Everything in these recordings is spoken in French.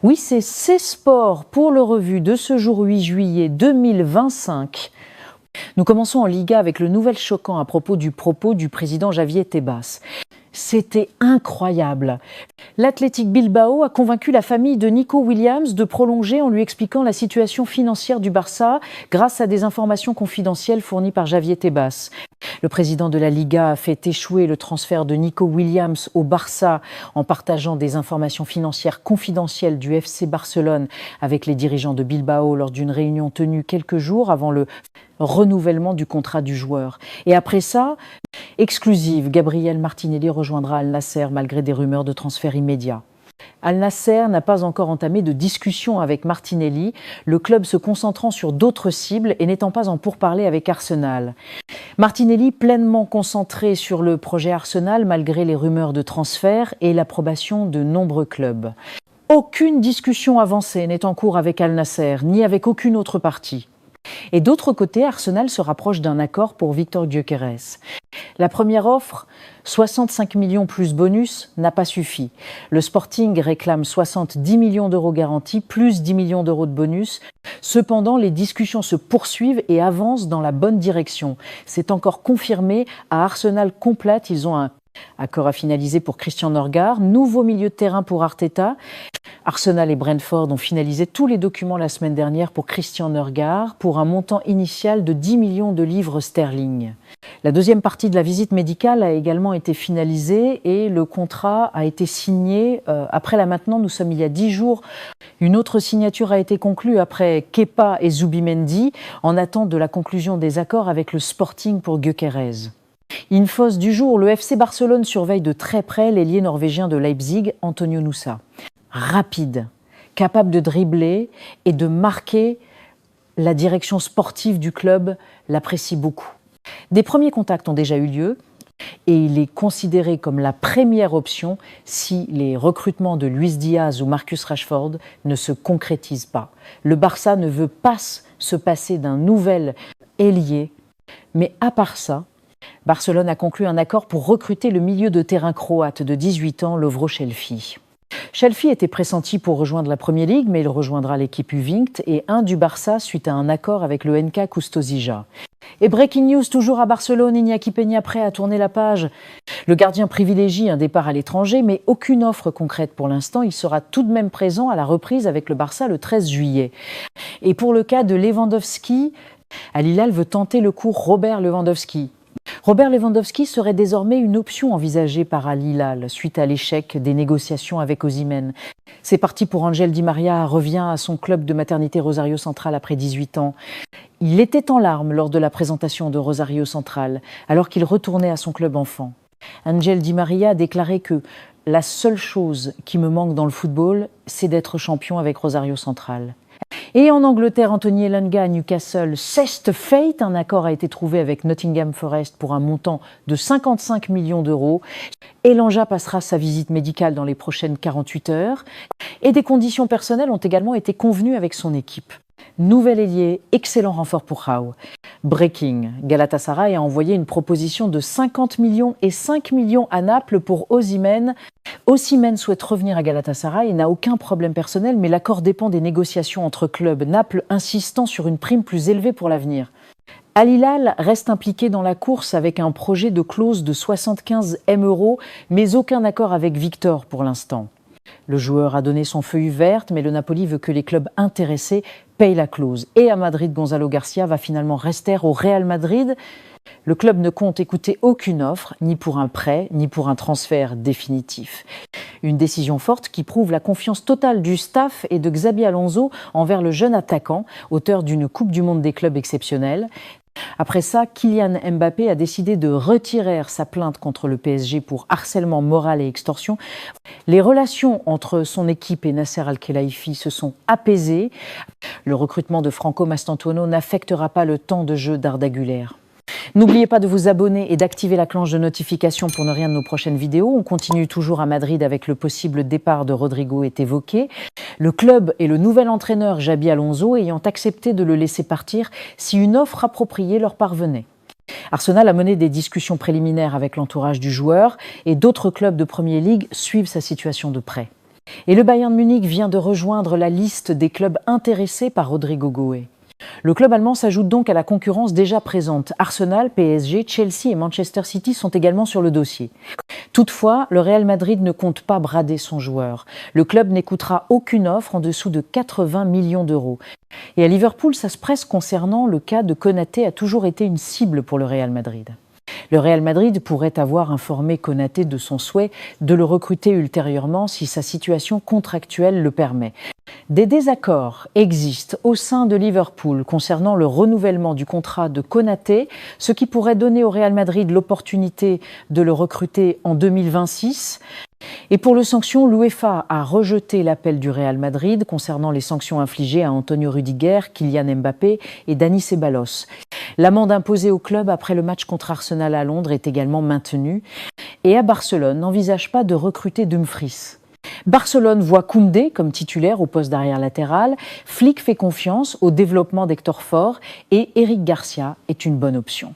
Oui, c'est Sport pour le revue de ce jour 8 juillet 2025. Nous commençons en Liga avec le nouvel choquant à propos du président Javier Tebas. C'était incroyable. L'Athletic Bilbao a convaincu la famille de Nico Williams de prolonger en lui expliquant la situation financière du Barça grâce à des informations confidentielles fournies par Javier Tebas. Le président de la Liga a fait échouer le transfert de Nico Williams au Barça en partageant des informations financières confidentielles du FC Barcelone avec les dirigeants de Bilbao lors d'une réunion tenue quelques jours avant le renouvellement du contrat du joueur. Et après ça, exclusive, Gabriel Martinelli rejoindra Al Nasser malgré des rumeurs de transfert immédiat. Al Nasser n'a pas encore entamé de discussion avec Martinelli, le club se concentrant sur d'autres cibles et n'étant pas en pourparlers avec Arsenal. Martinelli pleinement concentré sur le projet Arsenal malgré les rumeurs de transfert et l'approbation de nombreux clubs. Aucune discussion avancée n'est en cours avec Al Nasser, ni avec aucune autre partie. Et d'autre côté, Arsenal se rapproche d'un accord pour Víctor Gyökeres. La première offre, 65 millions plus bonus, n'a pas suffi. Le Sporting réclame 70 millions d'euros garantis, plus 10 millions d'euros de bonus. Cependant, les discussions se poursuivent et avancent dans la bonne direction. C'est encore confirmé, à Arsenal complète, ils ont un accord à finaliser pour Christian Norgard, nouveau milieu de terrain pour Arteta. Arsenal et Brentford ont finalisé tous les documents la semaine dernière pour Christian Norgard pour un montant initial de 10 millions de livres sterling. La deuxième partie de la visite médicale a également été finalisée et le contrat a été signé. Après là maintenant, nous sommes il y a 10 jours. Une autre signature a été conclue après Kepa et Zubimendi en attente de la conclusion des accords avec le Sporting pour Gyökeres. Infos du jour, le FC Barcelone surveille de très près l'ailier norvégien de Leipzig, Antonio Nusa. Rapide, capable de dribbler et de marquer, la direction sportive du club l'apprécie beaucoup. Des premiers contacts ont déjà eu lieu et il est considéré comme la première option si les recrutements de Luis Diaz ou Marcus Rashford ne se concrétisent pas. Le Barça ne veut pas se passer d'un nouvel ailier, mais à part ça, Barcelone a conclu un accord pour recruter le milieu de terrain croate de 18 ans, Lovro Šelfi. Šelfi était pressenti pour rejoindre la Premier League, mais il rejoindra l'équipe U20 et 1 du Barça suite à un accord avec le NK Kustosija. Et breaking news, toujours à Barcelone, Iñaki Peña prêt à tourner la page. Le gardien privilégie un départ à l'étranger, mais aucune offre concrète pour l'instant. Il sera tout de même présent à la reprise avec le Barça le 13 juillet. Et pour le cas de Lewandowski, Al Hilal veut tenter le coup Robert Lewandowski. Robert Lewandowski serait désormais une option envisagée par Al Hilal suite à l'échec des négociations avec Osimhen. C'est parti pour Ángel Di María, revient à son club de maternité Rosario Central après 18 ans. Il était en larmes lors de la présentation de Rosario Central, alors qu'il retournait à son club enfant. Ángel Di María a déclaré que « La seule chose qui me manque dans le football, c'est d'être champion avec Rosario Central ». Et en Angleterre, Anthony Elanga à Newcastle, ceste fate. Un accord a été trouvé avec Nottingham Forest pour un montant de 55 millions d'euros. Elanga passera sa visite médicale dans les prochaines 48 heures. Et des conditions personnelles ont également été convenues avec son équipe. Nouvel ailier, excellent renfort pour Rao. Breaking, Galatasaray a envoyé une proposition de 50 millions et 5 millions à Naples pour Osimhen. Osimhen souhaite revenir à Galatasaray et n'a aucun problème personnel, mais l'accord dépend des négociations entre clubs, Naples insistant sur une prime plus élevée pour l'avenir. Al Hilal reste impliqué dans la course avec un projet de clause de 75 M €, mais aucun accord avec Victor pour l'instant. Le joueur a donné son feuille verte, mais le Napoli veut que les clubs intéressés payent la clause. Et à Madrid, Gonzalo Garcia va finalement rester au Real Madrid. Le club ne compte écouter aucune offre, ni pour un prêt, ni pour un transfert définitif. Une décision forte qui prouve la confiance totale du staff et de Xabi Alonso envers le jeune attaquant, auteur d'une Coupe du Monde des clubs exceptionnelle. Après ça, Kylian Mbappé a décidé de retirer sa plainte contre le PSG pour harcèlement moral et extorsion. Les relations entre son équipe et Nasser Al-Khelaifi se sont apaisées. Le recrutement de Franco Mastantuono n'affectera pas le temps de jeu d'Arda Güler. N'oubliez pas de vous abonner et d'activer la cloche de notification pour ne rien de nos prochaines vidéos. On continue toujours à Madrid avec le possible départ de Rodrigo est évoqué. Le club et le nouvel entraîneur Xabi Alonso ayant accepté de le laisser partir si une offre appropriée leur parvenait. Arsenal a mené des discussions préliminaires avec l'entourage du joueur et d'autres clubs de Premier League suivent sa situation de près. Et le Bayern de Munich vient de rejoindre la liste des clubs intéressés par Rodrigo Goe. Le club allemand s'ajoute donc à la concurrence déjà présente. Arsenal, PSG, Chelsea et Manchester City sont également sur le dossier. Toutefois, le Real Madrid ne compte pas brader son joueur. Le club n'écoutera aucune offre en dessous de 80 millions d'euros. Et à Liverpool, ça se presse concernant le cas de Konaté a toujours été une cible pour le Real Madrid. Le Real Madrid pourrait avoir informé Konaté de son souhait de le recruter ultérieurement si sa situation contractuelle le permet. Des désaccords existent au sein de Liverpool concernant le renouvellement du contrat de Konaté, ce qui pourrait donner au Real Madrid l'opportunité de le recruter en 2026. Et pour les sanctions, l'UEFA a rejeté l'appel du Real Madrid concernant les sanctions infligées à Antonio Rudiger, Kylian Mbappé et Dani Ceballos. L'amende imposée au club après le match contre Arsenal à Londres est également maintenue. Et à Barcelone, n'envisage pas de recruter Dumfries. Barcelone voit Koundé comme titulaire au poste d'arrière latéral. Flick fait confiance au développement d'Hector Ford et Eric Garcia est une bonne option.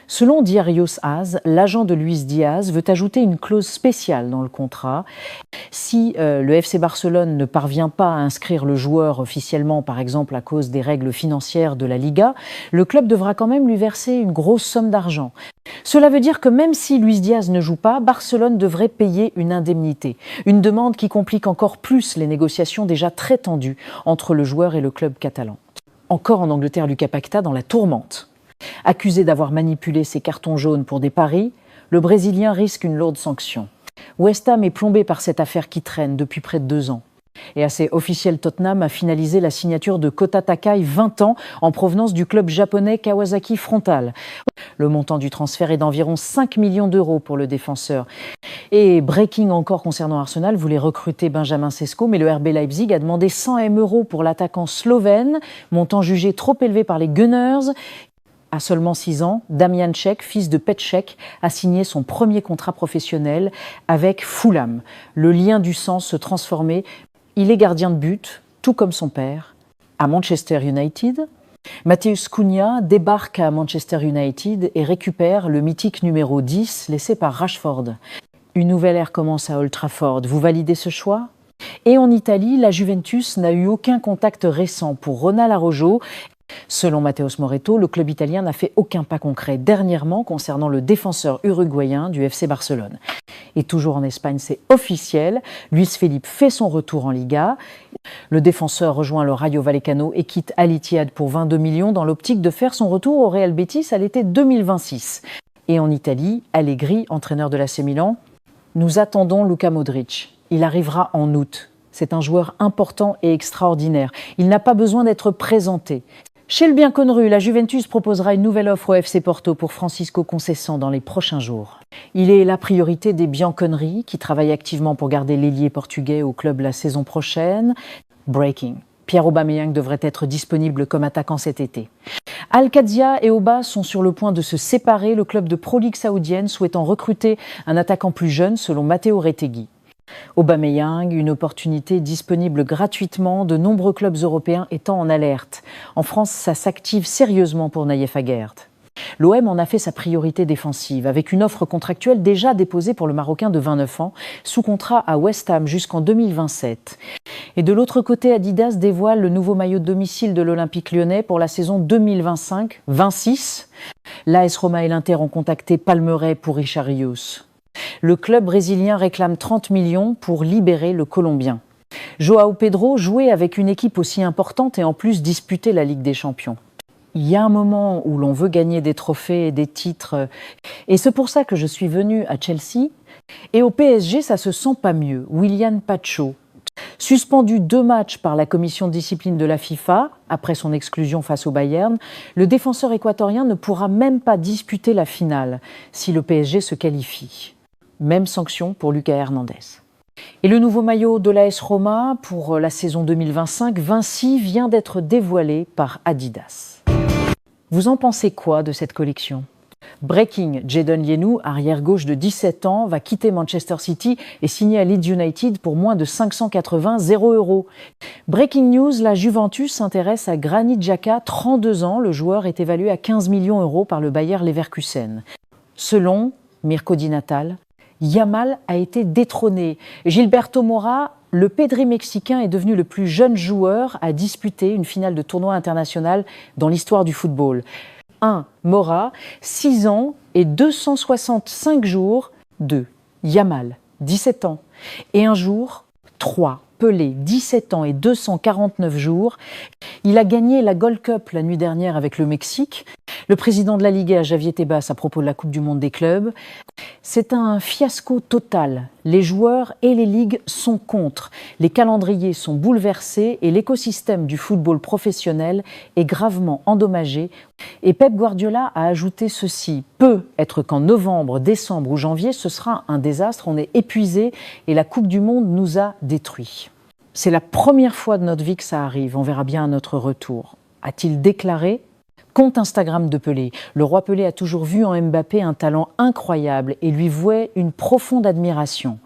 Selon Diarios AS, l'agent de Luis Diaz veut ajouter une clause spéciale dans le contrat. Si le FC Barcelone ne parvient pas à inscrire le joueur officiellement, par exemple à cause des règles financières de la Liga, le club devra quand même lui verser une grosse somme d'argent. Cela veut dire que même si Luis Diaz ne joue pas, Barcelone devrait payer une indemnité. Une demande qui complique encore plus les négociations déjà très tendues entre le joueur et le club catalan. Encore en Angleterre, Lucas Paquetá dans la tourmente. Accusé d'avoir manipulé ses cartons jaunes pour des paris, le Brésilien risque une lourde sanction. West Ham est plombé par cette affaire qui traîne depuis près de 2 ans. Et assez officiel, Tottenham a finalisé la signature de Kota Takai, 20 ans, en provenance du club japonais Kawasaki Frontale. Le montant du transfert est d'environ 5 millions d'euros pour le défenseur. Et breaking encore concernant Arsenal, voulait recruter Benjamin Sesko, mais le RB Leipzig a demandé 100 000 € pour l'attaquant slovène, montant jugé trop élevé par les Gunners. À seulement 6 ans, Damian Cech, fils de Petr Cech, a signé son premier contrat professionnel avec Fulham. Le lien du sang se transformait. Il est gardien de but, tout comme son père, à Manchester United. Matheus Cunha débarque à Manchester United et récupère le mythique numéro 10 laissé par Rashford. Une nouvelle ère commence à Old Trafford. Vous validez ce choix ? Et en Italie, la Juventus n'a eu aucun contact récent pour Ronald Araujo. Selon Mateus Moreto, le club italien n'a fait aucun pas concret dernièrement concernant le défenseur uruguayen du FC Barcelone. Et toujours en Espagne, c'est officiel, Luis Felipe fait son retour en Liga. Le défenseur rejoint le Rayo Vallecano et quitte Al Ittihad pour 22 millions dans l'optique de faire son retour au Real Betis à l'été 2026. Et en Italie, Allegri, entraîneur de l'AC Milan, nous attendons Luka Modric. Il arrivera en août. C'est un joueur important et extraordinaire. Il n'a pas besoin d'être présenté. Chez le Bianconru, la Juventus proposera une nouvelle offre au FC Porto pour Francisco Conceição dans les prochains jours. Il est la priorité des Bianconeri qui travaillent activement pour garder l'ailier portugais au club la saison prochaine. Breaking. Pierre Aubameyang devrait être disponible comme attaquant cet été. Al-Qadsia et Auba sont sur le point de se séparer, le club de Pro League saoudienne souhaitant recruter un attaquant plus jeune selon Matteo Retegui. Aubameyang, une opportunité disponible gratuitement, de nombreux clubs européens étant en alerte. En France, ça s'active sérieusement pour Naïef Aguerd. L'OM en a fait sa priorité défensive, avec une offre contractuelle déjà déposée pour le Marocain de 29 ans, sous contrat à West Ham jusqu'en 2027. Et de l'autre côté, Adidas dévoile le nouveau maillot de domicile de l'Olympique lyonnais pour la saison 2025-26. L'AS Roma et l'Inter ont contacté Palmeiras pour Richarlison. Le club brésilien réclame 30 millions pour libérer le Colombien. João Pedro jouait avec une équipe aussi importante et en plus disputait la Ligue des Champions. Il y a un moment où l'on veut gagner des trophées et des titres. Et c'est pour ça que je suis venue à Chelsea. Et au PSG, ça se sent pas mieux. Willian Pacho, suspendu 2 matchs par la commission de discipline de la FIFA, après son exclusion face au Bayern, le défenseur équatorien ne pourra même pas disputer la finale si le PSG se qualifie. Même sanction pour Lucas Hernandez. Et le nouveau maillot de l'AS Roma pour la saison 2025-26 vient d'être dévoilé par Adidas. Vous en pensez quoi de cette collection ? Breaking, Jadon Yenou, arrière-gauche de 17 ans, va quitter Manchester City et signer à Leeds United pour moins de 580 €. Breaking news, la Juventus s'intéresse à Granit Xhaka, 32 ans. Le joueur est évalué à 15 millions € par le Bayer Leverkusen. Selon Mirko Di Natale, Yamal a été détrôné. Gilberto Mora, le Pedri mexicain, est devenu le plus jeune joueur à disputer une finale de tournoi international dans l'histoire du football. 1. Mora, 6 ans et 265 jours. 2. Yamal, 17 ans et 1 jour. 3. Pelé, 17 ans et 249 jours. Il a gagné la Gold Cup la nuit dernière avec le Mexique. Le président de la Liga, Javier Tebas, à propos de la Coupe du Monde des clubs. C'est un fiasco total. Les joueurs et les ligues sont contre. Les calendriers sont bouleversés et l'écosystème du football professionnel est gravement endommagé. Et Pep Guardiola a ajouté ceci: peut être qu'en novembre, décembre ou janvier, ce sera un désastre, on est épuisé et la Coupe du Monde nous a détruits. C'est la première fois de notre vie que ça arrive, on verra bien à notre retour. A-t-il déclaré? Compte Instagram de Pelé. Le roi Pelé a toujours vu en Mbappé un talent incroyable et lui vouait une profonde admiration.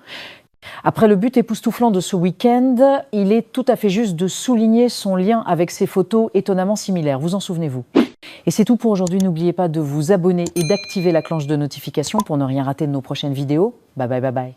Après le but époustouflant de ce week-end, il est tout à fait juste de souligner son lien avec ces photos étonnamment similaires. Vous en souvenez-vous? Et c'est tout pour aujourd'hui. N'oubliez pas de vous abonner et d'activer la cloche de notification pour ne rien rater de nos prochaines vidéos. Bye bye bye bye.